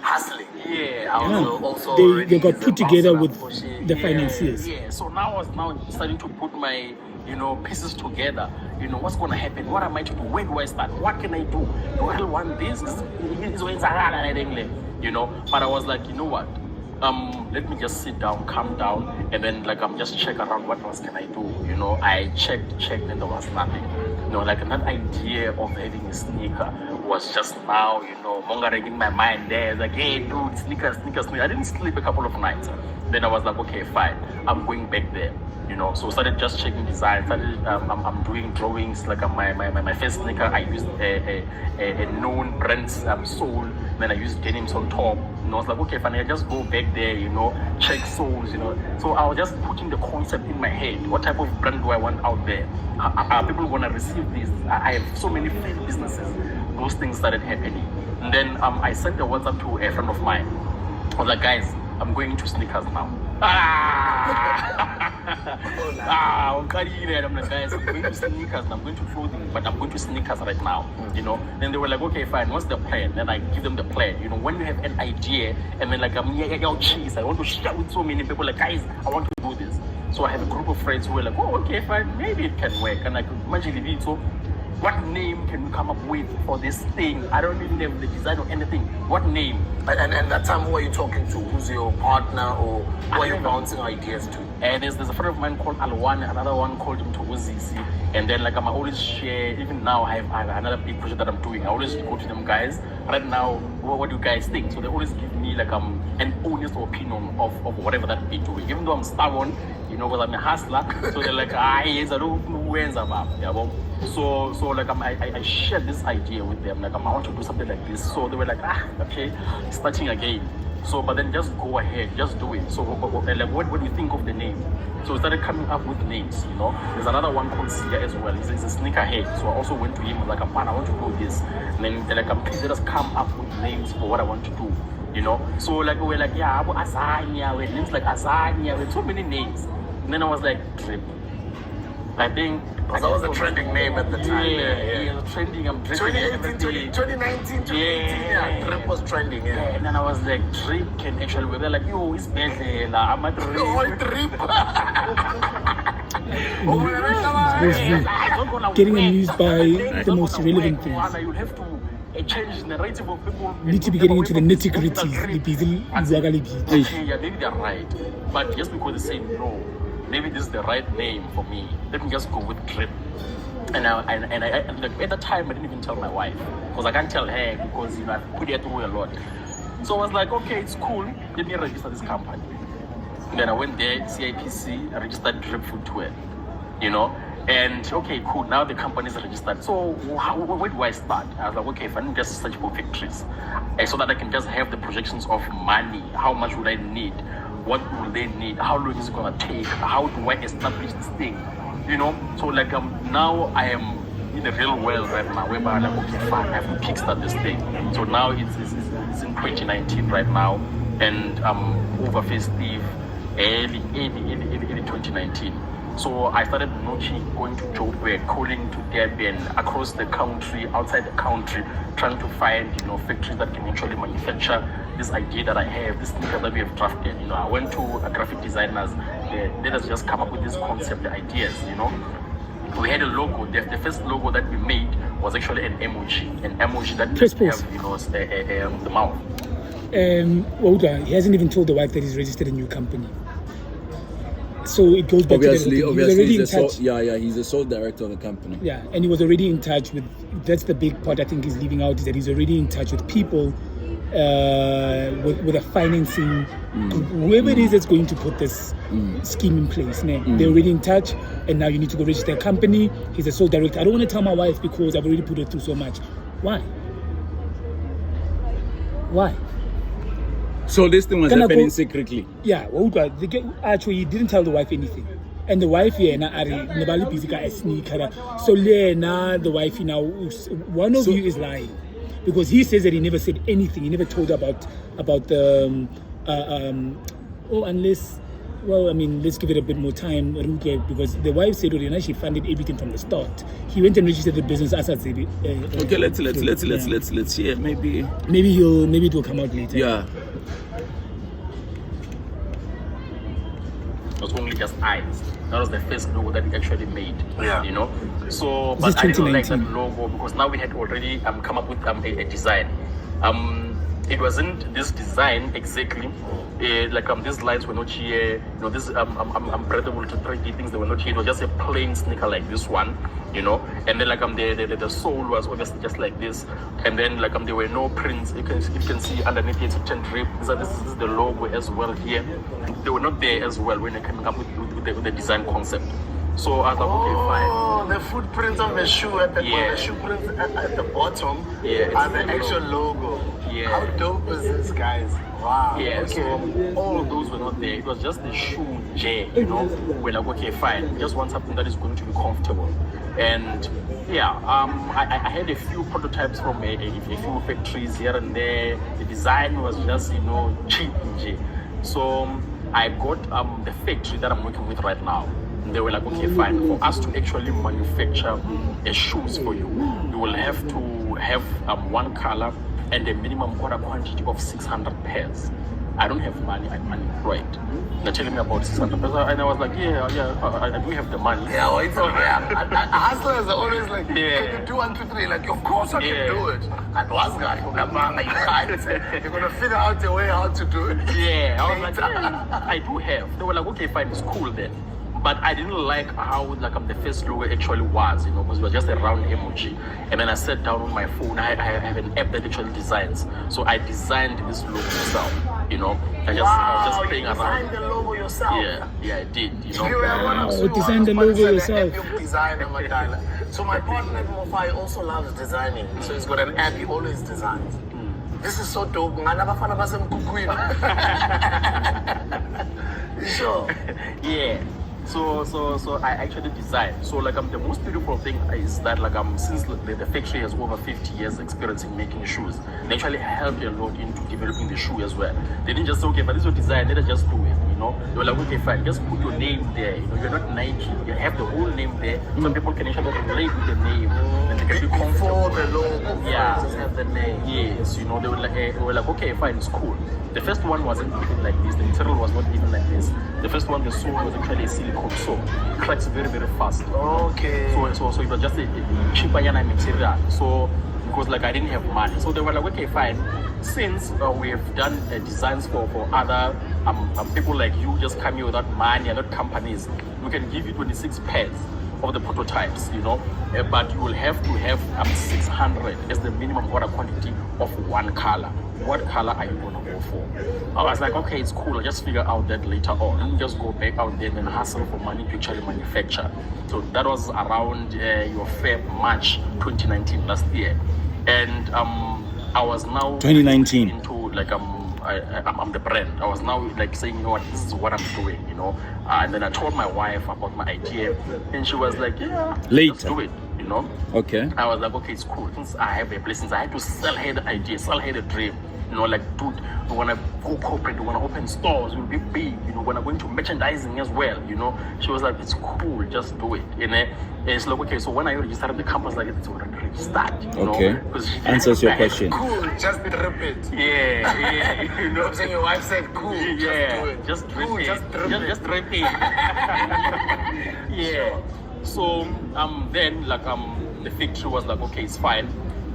hustling. Yeah, I was also they got put together with the financiers. Yeah, so now I was starting to put my pieces together. What's going to happen? What am I to do? Where do I start? What can I do? Do I want this? But I was like, you know what? Let me just sit down, calm down, and then just check around what else can I do. I checked, and there was nothing. That idea of having a sneaker was just now, mongering in my mind there. It's like, hey dude, sneakers. I didn't sleep a couple of nights. Then I was like, okay, fine, I'm going back there. So started just checking designs. I'm doing drawings. My first sneaker, I used a known brand's sole. Then I used denims on top. I was like, okay, fine, I just go back there, check soles, So I was just putting the concept in my head. What type of brand do I want out there? Are people gonna receive this? I have so many failed businesses. Those things started happening. And then I sent a WhatsApp to a friend of mine. I was like, guys, I'm going into sneakers now. I'm like, guys, I'm going to sneakers, I'm going to clothing, but I'm going to sneakers right now. Then they were like, okay, fine, what's the plan? Then I give them the plan. When you have an idea, and then cheese, I want to share with so many people, like, guys, I want to do this. So I have a group of friends who were like, oh, okay, fine, maybe it can work. And I could imagine it. So what name can we come up with for this thing? I don't even have the design or anything. What name? And that time, who are you talking to? Who's your partner, or who are you bouncing ideas to? And there's a friend of mine called Alwan, another one called Phonzi. And then I'm always share, even now I have another big project that I'm doing. I always go to them, guys, right now, what do you guys think? So they always give me an honest opinion of whatever that we're doing. Even though I'm stubborn, because I'm a hustler. So they're like, yes, I don't know when's about. So I shared this idea with them. I want to do something like this. So they were like, okay, starting again. So, but then just go ahead, just do it. So, what do you think of the name? So we started coming up with names. There's another one called Sia as well. He's a sneakerhead. So I also went to him, I was like, man, I want to do this. And then they're like, please let us come up with names for what I want to do. So we're like, yeah, Azania, with names like Azania, with so many names. And then I was like, Drip. I think that was a trending name at the time. Yeah, trending. I'm dripping. 2019, Drip was trending. Yeah. And then I was like, Drip can actually work. They're like, yo, it's better. I'm a Drip. Oh, Drip. Getting amused by the most relevant things. You have to change the narrative of people. Need to be getting into the nitty-gritty. Yeah, maybe they're right. But just because they say no, maybe this is the right name for me. Let me just go with Drip. And at the time, I didn't even tell my wife, because I can't tell her, because I put her through a lot. So I was like, okay, it's cool. Let me register this company. And then I went there, CIPC, I registered Drip Footwear, you know. And okay, cool, now the company is registered. So where do I start? I was like, okay, if I need just search for factories, so that I can just have the projections of money. How much would I need? What will they need? How long is it gonna take? How do I establish this thing? You know, so like now I am in the real world right now, whereby I'm like, okay, fine, I have to kickstart this thing. So now it's in 2019 right now, and over festive, early 2019. So I started going to Joburg, calling to Durban, across the country, outside the country, trying to find, you know, factories that can actually manufacture this idea that I have, this sneaker that we have drafted. You know, I went to a graphic designers, let us just come up with this concept, the ideas, you know. We had a logo. The first logo that we made was actually an emoji that just have, you know, the mouth. Oda, he hasn't even told the wife that he's registered a new company. So it goes back obviously, to he's the sole director of the company. Yeah, and he was already in touch with, that's the big part I think he's leaving out, is that he's already in touch with people, with a financing, whoever it is that's going to put this scheme in place. They're already in touch, and now you need to go register a company. He's a sole director. I don't want to tell my wife because I've already put her through so much. Why? So this thing was happening secretly. Yeah, actually he didn't tell the wife anything. And the wife here now busy guy sneaker. So now the wife now, one of you is lying. Because he says that he never said anything. He never told about the unless, well, I mean, let's give it a bit more time, because the wife said already she funded everything from the start. He went and registered the business as a okay, let's hear. Maybe it will come out later. Yeah. It was only just eyes. That was the first logo that we actually made. Yeah. You know. So, but I didn't like that logo because now we had already come up with a design. It wasn't this design exactly. These lines were not here. You know, this breathable to 3D things, they were not here. It was just a plain sneaker like this one, you know. And then the sole was obviously just like this. And then there were no prints. You can see underneath it written drip. So this is the logo as well here. They were not there as well when they came up with the design concept. So I thought, okay, fine. Oh, the footprints on the shoe at the shoe prints at the bottom are the actual logo. Yeah. How dope is this, guys? Wow. Yeah, okay. So all of those were not there. It was just the shoe J, you know. We're like, okay, fine. We just want something that is going to be comfortable. And yeah, I had a few prototypes from a few factories here and there. The design was just, you know, cheap J. So I got the factory that I'm working with right now. They were like, okay, fine. For us to actually manufacture shoes for you, you will have to have one color and a minimum order quantity of 600 pairs. I don't have money, I'm unemployed. They're telling me about 600 pairs, and I was like, yeah, I do have the money. Yeah, well, it's hustlers are always like, can you do 1, 2, 3? Like, of course I can do it. And one guy, you're gonna figure out a way how to do it. Yeah, I was like, yeah, I do have. They were like, okay, fine, it's cool then. But I didn't like how the first logo actually was, you know, because it was just a round emoji. And then I sat down on my phone. I have an app that actually designs. So I designed this logo myself, you know. I was just playing around. You designed the logo yourself? Yeah, I did, you know. You designed the logo yourself. So my partner at Mofai also loves designing. So he's got an app, he always designs. This is so dope. Sure. Yeah. So I actually designed. So the most beautiful thing is that since the factory has over 50 years experience in making shoes, they actually helped a lot into developing the shoe as well. They didn't just say, okay, but this is your design, let us just do it, you know. They were like, okay, fine, just put your name there. You know, you're not Nike, you have the whole name there. Some people can actually relate with the name and they can be comfortable. Before the logo, just have the name. Yes, you know, they were like, okay, fine, it's cool. The first one wasn't even like this. The material was not even like this. The first one, the sole was actually a silicone sole. It cracks very, very fast. Okay. So it was just a cheaper material. So because I didn't have money, so they were like, okay, fine. Since we have done designs for other people like you, just come here without money and not companies, we can give you 26 pairs of the prototypes, you know, but you will have to have 600 as the minimum order quantity of one color. What color are you gonna go for? I was like, okay, it's cool. I'll just figure out that later on. Let me just go back out there and hustle for money to actually manufacture. So that was around your Feb, March 2019, last year. And I was now 2019 into like I'm the brand. I was now like saying, you know what, this is what I'm doing, you know. And then I told my wife about my idea, and she was like, yeah, let's do it, you know. Okay. I was like, okay, it's cool. Since I have a place, since I had to sell her the idea, sell her the dream, you know, like, dude, we want to go corporate, we want to open stores, we'll be big, you know, we're going to merchandising as well, you know. She was like, it's cool, just do it, you know. And it's like, okay, so when I registered the company, like, it's already registered, you know. Okay, answers your question. Cool, just repeat. Yeah, you know. I'm saying your wife said cool, Yeah, just do it. just Cool, repeat. just Just repeat. Yeah. So then like the factory was like, okay, it's fine.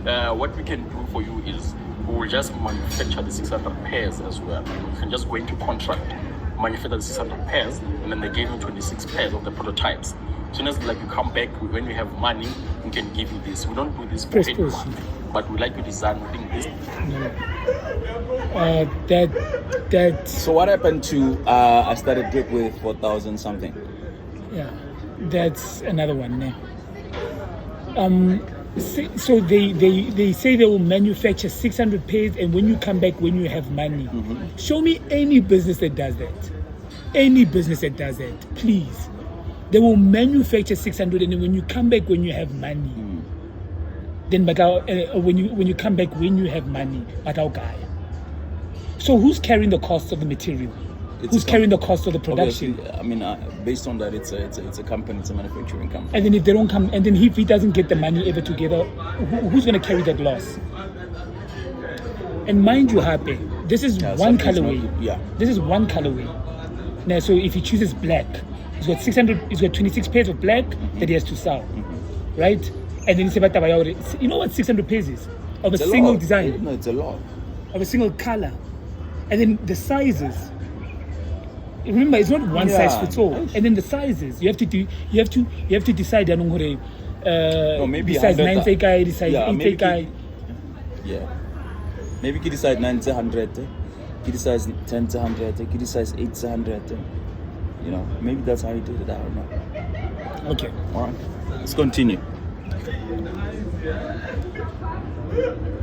What we can do for you is we will just manufacture the 600 pairs as well. You can just go into contract, manufacture the 600 pairs, and then they gave me 26 pairs of the prototypes. As soon as like you come back, when you have money, we can give you this. We don't do this for anyone, but we like to design within this. So what happened to I started Drip with 4,000 something? Yeah, that's another one. So they say they will manufacture 600 pairs, and when you come back, when you have money, show me any business that does that. Any business that does that, please. They will manufacture 600, and then when you come back, when you have money, then when you come back, when you have money, guy. So who's carrying the cost of the material? Who's carrying the cost of the production? I mean, based on that, it's a company, it's a manufacturing company. And then if they don't come, and then if he doesn't get the money ever together, who's going to carry that loss? And mind you, Happy, this is one colorway. This is one colorway. Now, so if he chooses black, he's got 600. He's got 26 pairs of black that he has to sell, right? And then he said, you know what 600 pairs is of a single design? No, it's a lot of a single color, and then the sizes. Remember, it's not one size fits all. And then the sizes, you have to decide. Maybe size 9 guy, size 8 guy. Yeah, maybe you decide 9 to 100, you decide 10 to 100, you decide 8 to 100. You know, maybe that's how you did it. I don't know. Okay. All right. Let's continue.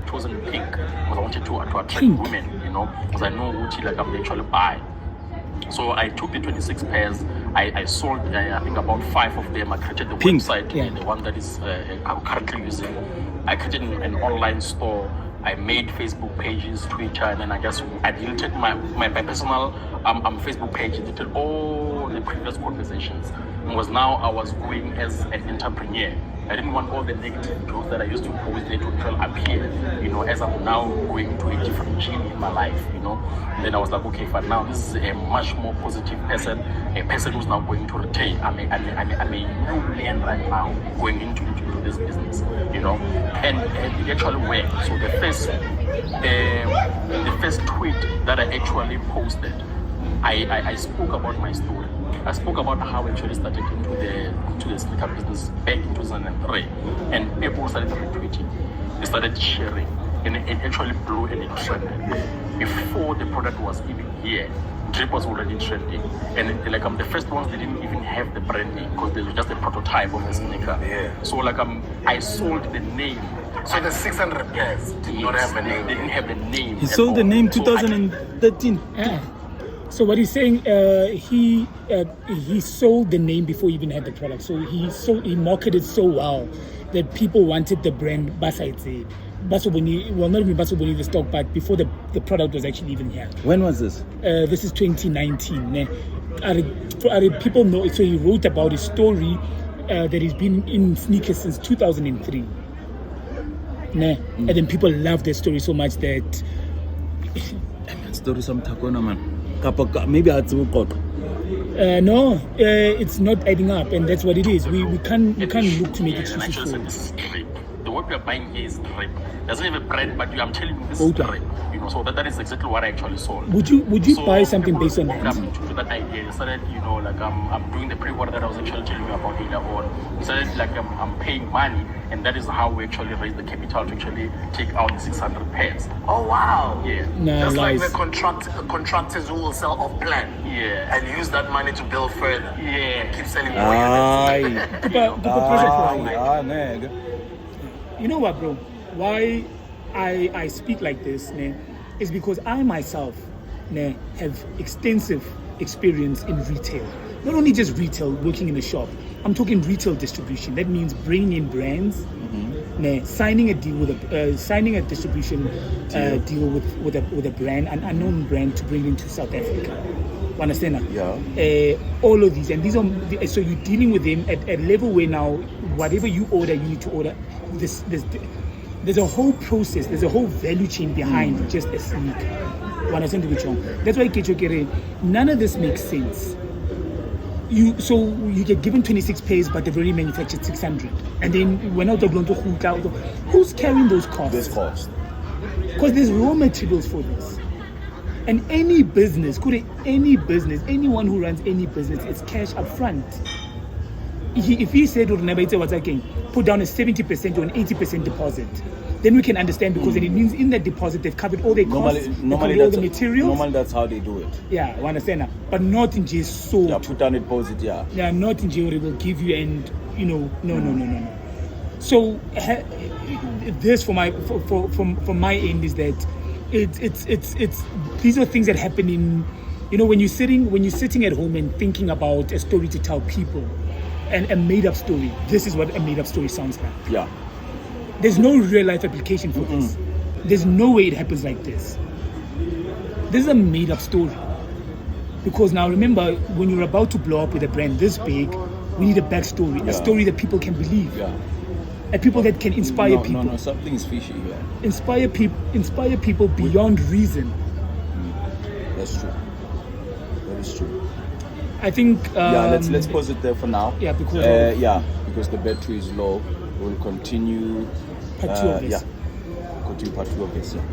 It wasn't pink because I wanted to attract women, you know, because I know Uchi like I'm actually buy. So I took the 26 pairs. I sold, I think about 5 of them. I created the website, the one that is I'm currently using. I created an online store. I made Facebook pages, Twitter, and then I deleted my personal Facebook page, deleted all the previous conversations. Because now I was going as an entrepreneur. I didn't want all the negative jokes that I used to post there to appear, you know, as I'm now going to a different gene in my life, you know. And then I was like, okay, but now this is a much more positive person, a person who's now going to retain. I'm a new man right now going into this business, you know. And it actually worked. So the first tweet that I actually posted, I spoke about my story. I spoke about how I actually started into the sneaker business back in 2003, and people started retweeting, they started sharing, and it actually blew and it trended. Before the product was even here, Drip was already trending, and the first ones didn't even have the branding because they were just a prototype of the sneaker. Yeah. So I sold the name. So the 600 pairs did not have a name. They didn't have the name. He sold the name 2013. So what he's saying, he sold the name before he even had the product. So he marketed so well that people wanted the brand Basaitse. Basoboni, well, not even Basoboni the stock, but before the product was actually even here. When was this? This is 2019. People know, so he wrote about his story that he's been in sneakers since 2003. And then people love their story so much that story some takona man. Maybe I had to go. No, it's not adding up, and that's what it is. We can't look to make excuses for it. The what we are buying here is Drip. Doesn't have a brand, but I'm telling you, this is Drip. You know. So that is exactly what I actually sold. Would you So buy something people based on that? come to that idea. Started, you know, like I'm doing the pre-order that I was actually telling you about earlier on. Started like I'm paying money, and that is how we actually raise the capital to actually take out the 600 pairs. Oh wow. Yeah. No, Just like lies. the contractors who will sell off plan. Yeah. And use that money to build further. Yeah. Keep selling more Aye. units. Nigga. You know what, bro? Why I speak like this, ne, is because I myself, ne, have extensive experience in retail. Not only just retail, working in a shop. I'm talking retail distribution. That means bringing in brands, ne, signing a deal with signing a distribution deal with a brand, an unknown brand, to bring into South Africa. You understand? Yeah. All of these, and these are so you're dealing with them at a level where now whatever you order, you need to order. There's a whole process, there's a whole value chain behind just a sneaker. You understand which one? That's why none of this makes sense. You get given 26 pairs, but they've already manufactured 600, and then when out of who's carrying those costs? This cost. Because there's raw materials for this. And any business, anyone who runs any business, it's cash up front. If he said, put down a 70% or an 80% deposit, then we can understand, because then it means in that deposit they've covered all their costs, Normally all the materials. Normally that's how they do it. Yeah, you understand that. But not in just so. Yeah, put down a deposit, yeah. Yeah, not in jail, they will give you, and no. So this from my end is that it's these are things that happen in, when you're sitting at home and thinking about a story to tell people, and a made up story. This is what a made up story sounds like. Yeah. There's no real life application for this. There's no way it happens like this. This is a made up story. Because now remember, when you're about to blow up with a brand this big, we need a backstory, a story that people can believe. Yeah. And people that can inspire people. No, something is fishy here. Inspire people beyond reason. That's true. That is true. I think let's pause it there for now. Yeah, because because the battery is low. We'll continue part 2 of this. Continue part 2 of this. Yeah.